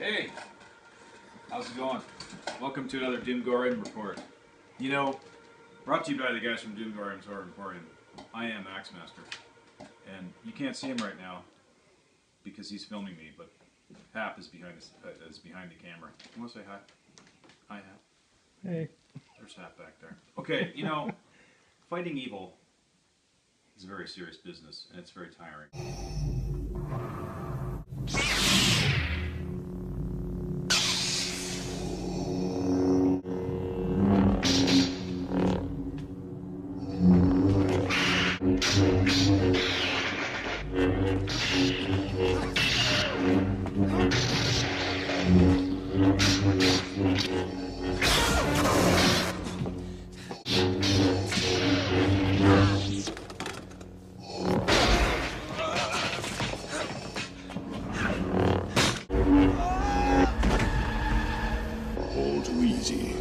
Hey, how's it going? Welcome to another Doomgoryum report. You know, brought to you by the guys from Doomgoryum's Horror Emporium. I am Axemaster, and you can't see him right now because he's filming me, but Hap is behind the camera. You want to say hi? Hi, Hap. Hey. There's Hap back there. Okay, you know, fighting evil is a very serious business, and it's very tiring. All too easy.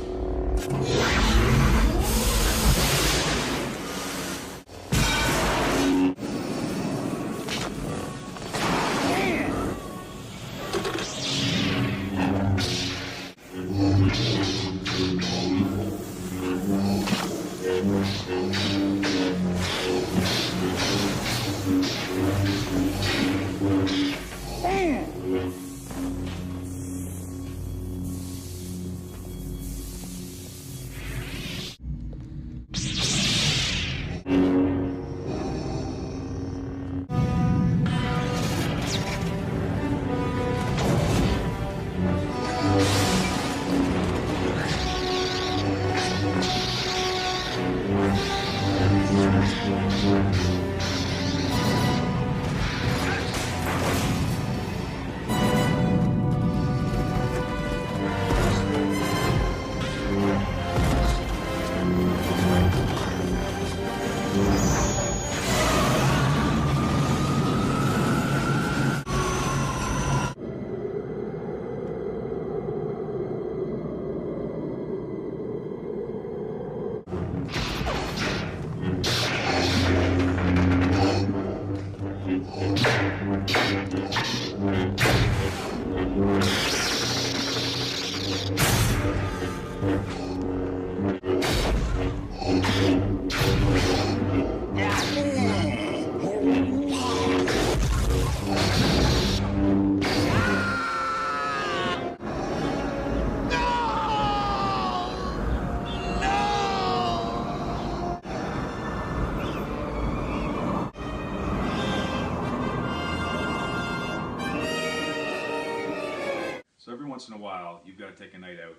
So every once in a while, you've got to take a night out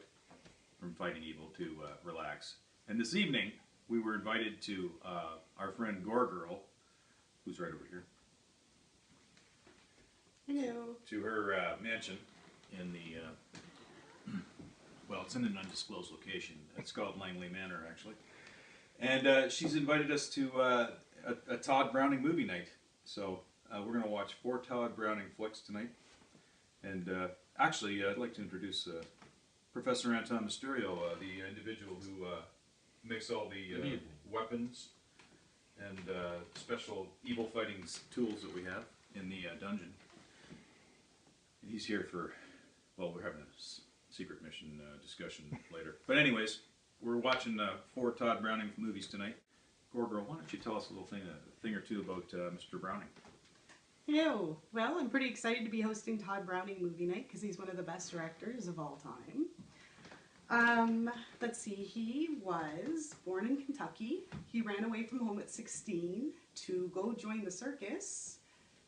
from fighting evil to relax. And this evening, we were invited to our friend Gore Girl, who's right over here. Hello. To her mansion in the, well, it's in an undisclosed location. It's called Langley Manor, actually. And she's invited us to a Tod Browning Movie Night. So we're going to watch 4 Tod Browning flicks tonight. And actually, I'd like to introduce Professor Anton Mysterio, the individual who makes all the weapons and special evil fighting tools that we have in the dungeon. He's here for, well, we're having a secret mission discussion later. But anyways, we're watching 4 Tod Browning movies tonight. Gore Girl, why don't you tell us a little thing or two about Mr. Browning? Hello. Well, I'm pretty excited to be hosting Tod Browning Movie Night because he's one of the best directors of all time. Let's see, he was born in Kentucky. He ran away from home at 16 to go join the circus.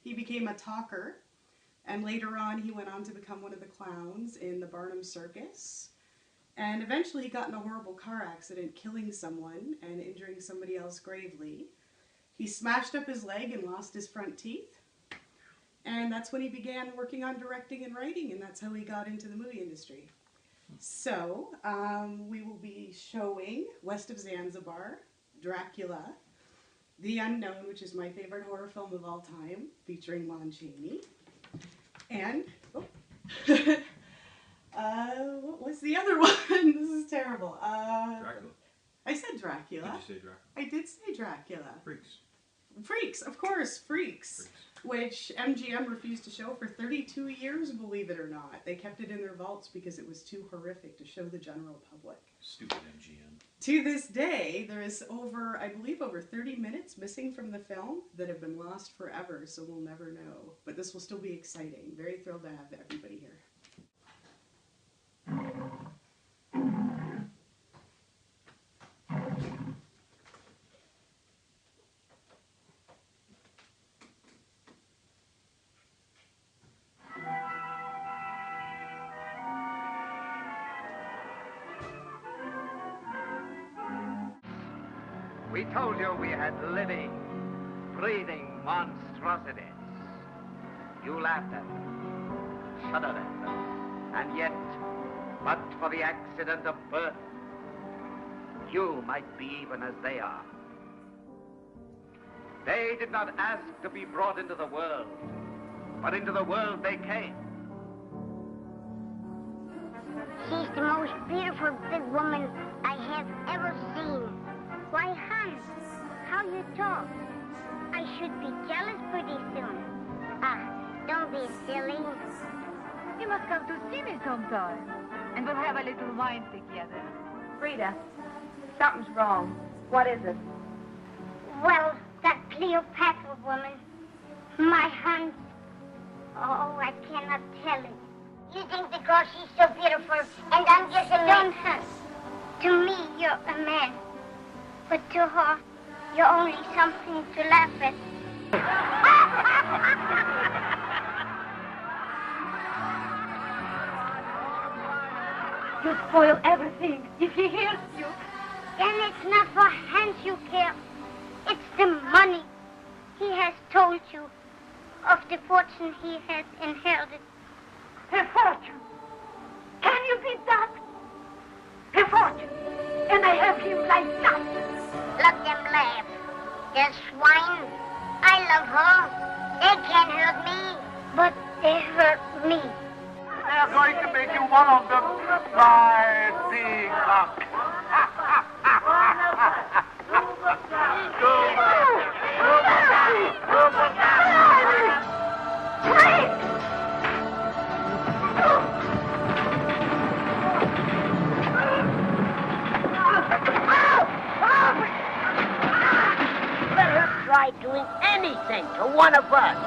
He became a talker, and later on he went on to become one of the clowns in the Barnum Circus. And eventually he got in a horrible car accident, killing someone and injuring somebody else gravely. He smashed up his leg and lost his front teeth. And that's when he began working on directing and writing, and that's how he got into the movie industry. So, we will be showing West of Zanzibar, Dracula, The Unknown, which is my favorite horror film of all time, featuring Lon Chaney. And, what was the other one? This is terrible. Dracula. I said Dracula. Did you say Dracula? I did say Dracula. Freaks. Freaks, of course, Freaks. which MGM refused to show for 32 years, believe it or not. They kept it in their vaults because it was too horrific to show the general public. Stupid MGM. To this day, there is over, I believe, over 30 minutes missing from the film that have been lost forever, so we'll never know. But this will still be exciting. Very thrilled to have everybody here. We told you we had living, breathing monstrosities. You laughed at them, shuddered at them, and yet, but for the accident of birth, you might be even as they are. They did not ask to be brought into the world, but into the world they came. She's the most beautiful big woman I have ever seen. Why, Hans, how you talk. I should be jealous pretty soon. Ah, don't be silly. You must come to see me sometime, and we'll have a little wine together. Frida, something's wrong. What is it? Well, that Cleopatra woman, my Hans. Oh, I cannot tell it. You think because she's so beautiful and I'm just a man. Don't, Hans. To me, you're a man. But to her, you're only something to laugh at. You spoil everything if he hears you. Then it's not for Hans you care. It's the money. He has told you of the fortune he has inherited. Her fortune. Can you beat that? Her fortune. And I have him like that. Let them laugh. They're swine. I love her. They can't hurt me, but they hurt me. They're going to make you one of them fly peacocks. Let her try doing anything to one of us.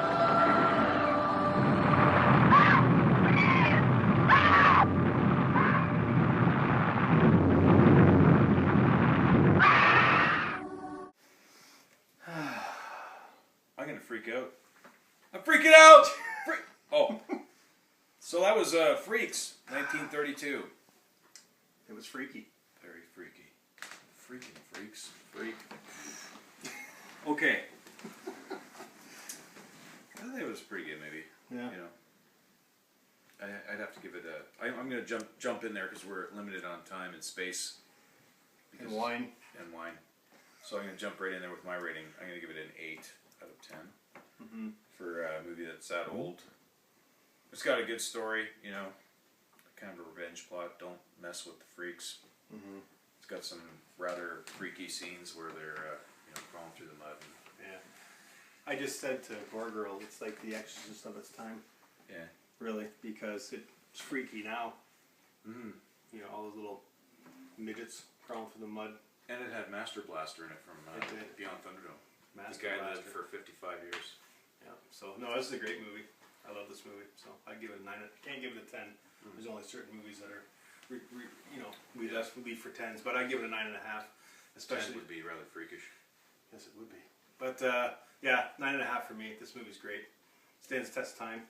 I'm gonna freak out. I'm freaking out! Oh. So that was Freaks, 1932. It was freaky. Very freaky. Freaking freaks. Freak. Okay. I think it was pretty good, maybe. Yeah. You know, I'd have to give it a. I'm going to jump in there because we're limited on time and space. And wine. And wine. So I'm going to jump right in there with my rating. I'm going to give it an 8 out of 10 for a movie that's that old. It's got a good story, you know, kind of a revenge plot. Don't mess with the freaks. It's got some rather freaky scenes where they're, crawling through the mud. Yeah. I just said to Gore Girl, it's like The Exorcist of its time. Yeah. Really, because it's freaky now. You know, all those little midgets crawling through the mud. And it had Master Blaster in it from It did. Beyond Thunderdome. Master The guy Blaster. lived for 55 years. Yeah. So no, this is a great movie. I love this movie. So I give it a 9. I can't give it a 10. There's only certain movies that are, we leave for 10s, but I give it a 9.5. 10 Especially would be rather freakish. Yes, it would be. But yeah, 9.5 for me. This movie's great. Stands the test of time.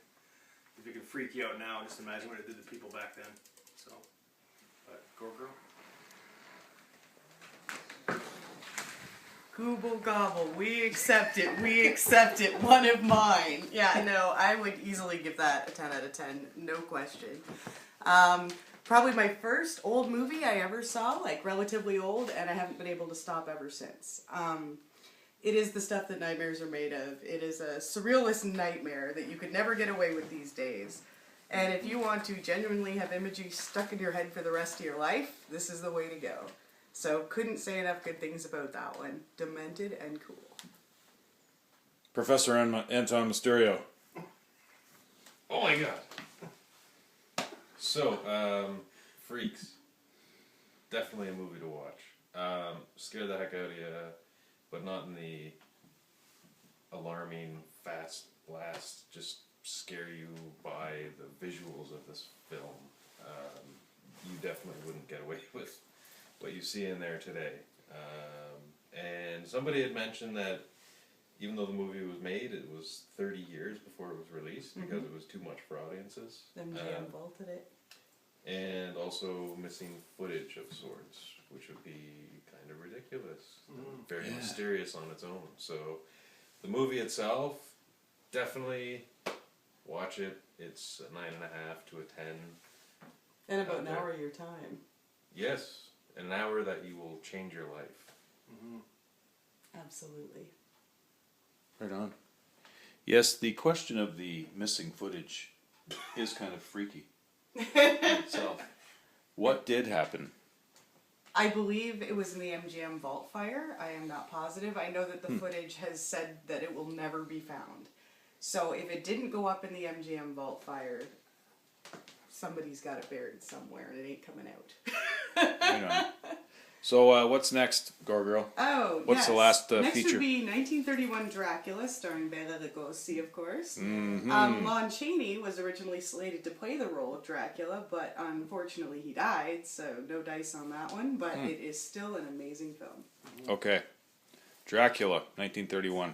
If it can freak you out now, just imagine what it did to people back then. So, but Gore Girl. Google gobble, we accept it, one of mine. Yeah, no, I would easily give that a 10 out of 10, no question. Probably my first old movie I ever saw, like relatively old, and I haven't been able to stop ever since. It is the stuff that nightmares are made of. It is a surrealist nightmare that you could never get away with these days. And if you want to genuinely have imagery stuck in your head for the rest of your life, this is the way to go. So couldn't say enough good things about that one. Demented and cool. Professor Anton Mysterio. Oh my god. So, Freaks. Definitely a movie to watch. Scare the heck out of you, but not in the alarming, fast blast, just scare you by the visuals of this film. You definitely wouldn't get away with what you see in there today. And somebody had mentioned that even though the movie was made, it was 30 years before it was released because it was too much for audiences. MGM vaulted it. And also missing footage of sorts, which would be kind of ridiculous. Very mysterious on its own. So the movie itself, definitely watch it. It's a 9.5 to a 10. And about an hour of your time. Yes, an hour that you will change your life. Absolutely. Right on. Yes, the question of the missing footage is kind of freaky in itself. What did happen? I believe it was in the MGM vault fire. I am not positive. I know that the footage has said that it will never be found. So if it didn't go up in the MGM vault fire, somebody's got it buried somewhere and it ain't coming out. Right on. So what's next, Gore Girl? Oh, What's the last next feature? would be 1931 Dracula, starring Bela Lugosi, of course. Lon Chaney was originally slated to play the role of Dracula, but unfortunately he died, so no dice on that one. But it is still an amazing film. Okay. Dracula, 1931.